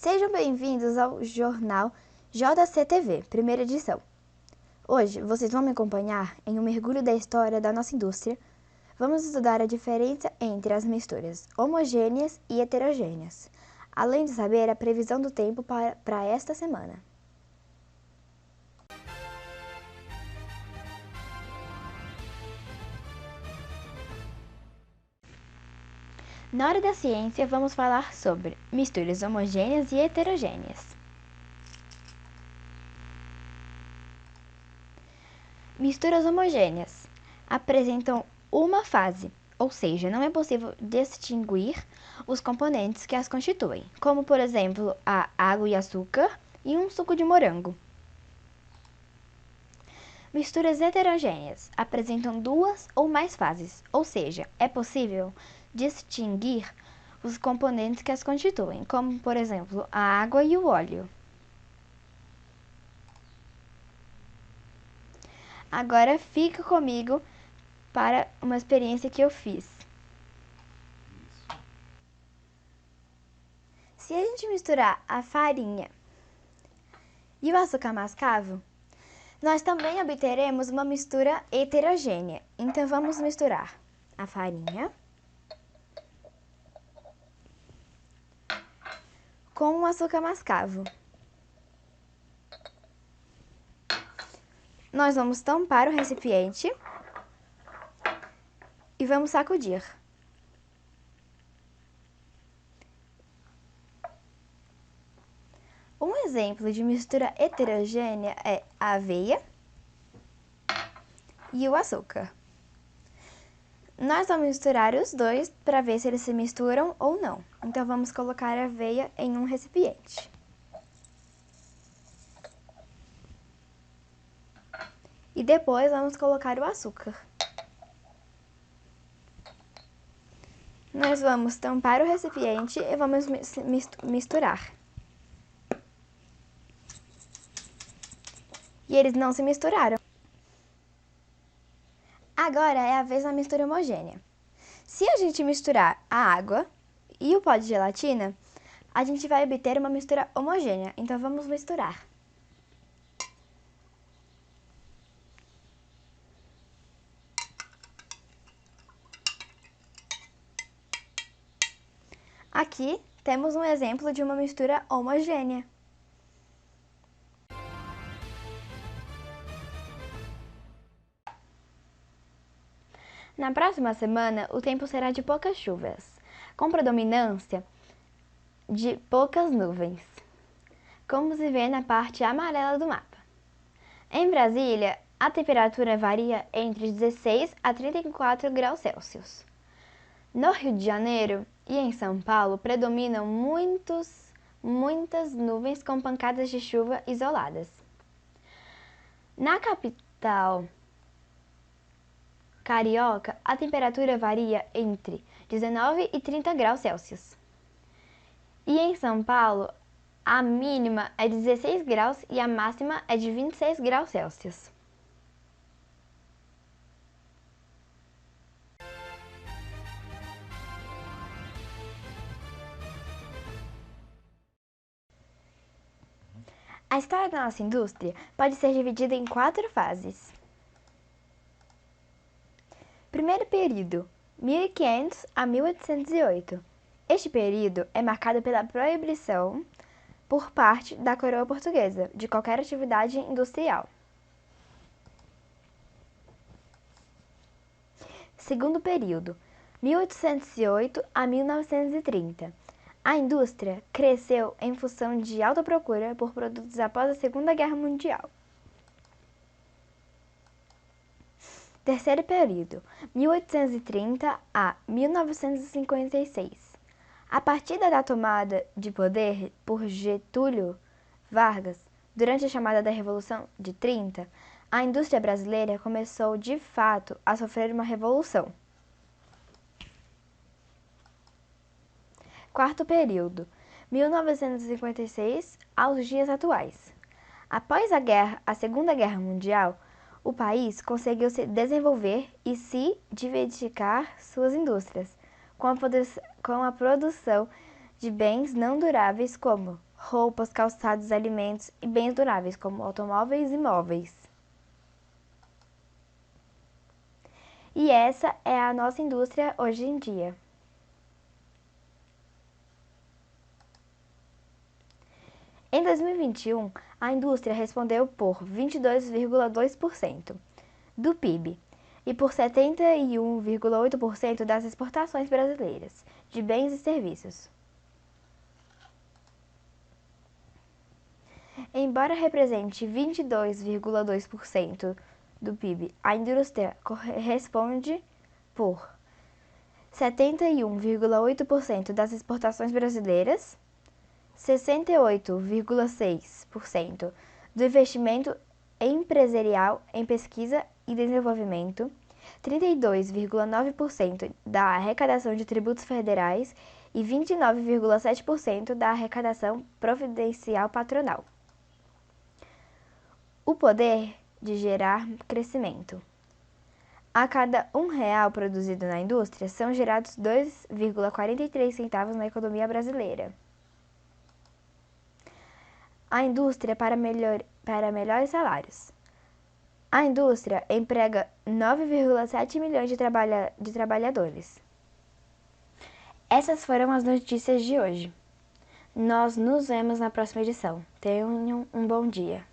Sejam bem-vindos ao Jornal JCTV, primeira edição. Hoje, vocês vão me acompanhar em um mergulho da história da nossa indústria. Vamos estudar a diferença entre as misturas homogêneas e heterogêneas, além de saber a previsão do tempo para esta semana. Na hora da ciência, vamos falar sobre misturas homogêneas e heterogêneas. Misturas homogêneas apresentam uma fase, ou seja, não é possível distinguir os componentes que as constituem, como por exemplo a água e açúcar e um suco de morango. Misturas heterogêneas apresentam duas ou mais fases, ou seja, é possível distinguir os componentes que as constituem, como por exemplo a água e o óleo. Agora fica comigo para uma experiência que eu fiz. Se a gente misturar a farinha e o açúcar mascavo, nós também obteremos uma mistura heterogênea. Então vamos misturar a farinha com o açúcar mascavo. Nós vamos tampar o recipiente e vamos sacudir. Um exemplo de mistura heterogênea é a aveia e o açúcar. Nós vamos misturar os dois para ver se eles se misturam ou não. Então vamos colocar a aveia em um recipiente. E depois vamos colocar o açúcar. Nós vamos tampar o recipiente e vamos misturar. E eles não se misturaram. Agora é a vez da mistura homogênea. Se a gente misturar a água e o pó de gelatina, a gente vai obter uma mistura homogênea. Então vamos misturar. Aqui temos um exemplo de uma mistura homogênea. Na próxima semana, o tempo será de poucas chuvas, com predominância de poucas nuvens, como se vê na parte amarela do mapa. Em Brasília, a temperatura varia entre 16 a 34 graus Celsius. No Rio de Janeiro e em São Paulo predominam muitas nuvens com pancadas de chuva isoladas. Na capital carioca, a temperatura varia entre 19 e 30 graus Celsius. E em São Paulo, a mínima é de 16 graus e a máxima é de 26 graus Celsius. A história da nossa indústria pode ser dividida em 4 fases. Primeiro período, 1500 a 1808. Este período é marcado pela proibição por parte da coroa portuguesa de qualquer atividade industrial. Segundo período, 1808 a 1930. A indústria cresceu em função de alta procura por produtos após a Segunda Guerra Mundial. Terceiro período, 1830 a 1956. A partir da tomada de poder por Getúlio Vargas, durante a chamada da Revolução de 30, a indústria brasileira começou de fato a sofrer uma revolução. Quarto período, 1956 aos dias atuais. Após a Segunda Guerra Mundial, o país conseguiu se desenvolver e se diversificar suas indústrias, com a produção de bens não duráveis como roupas, calçados, alimentos e bens duráveis, como automóveis e móveis. E essa é a nossa indústria hoje em dia. Em 2021, a indústria respondeu por 22,2% do PIB e por 71,8% das exportações brasileiras de bens e serviços. Embora represente 22,2% do PIB, a indústria responde por 71,8% das exportações brasileiras, 68,6% do investimento empresarial em pesquisa e desenvolvimento, 32,9% da arrecadação de tributos federais e 29,7% da arrecadação providencial patronal. O poder de gerar crescimento. A cada R$ 1 produzido na indústria, são gerados 2,43 centavos na economia brasileira. A indústria para melhores salários. A indústria emprega 9,7 milhões de trabalhadores. Essas foram as notícias de hoje. Nós nos vemos na próxima edição. Tenham um bom dia.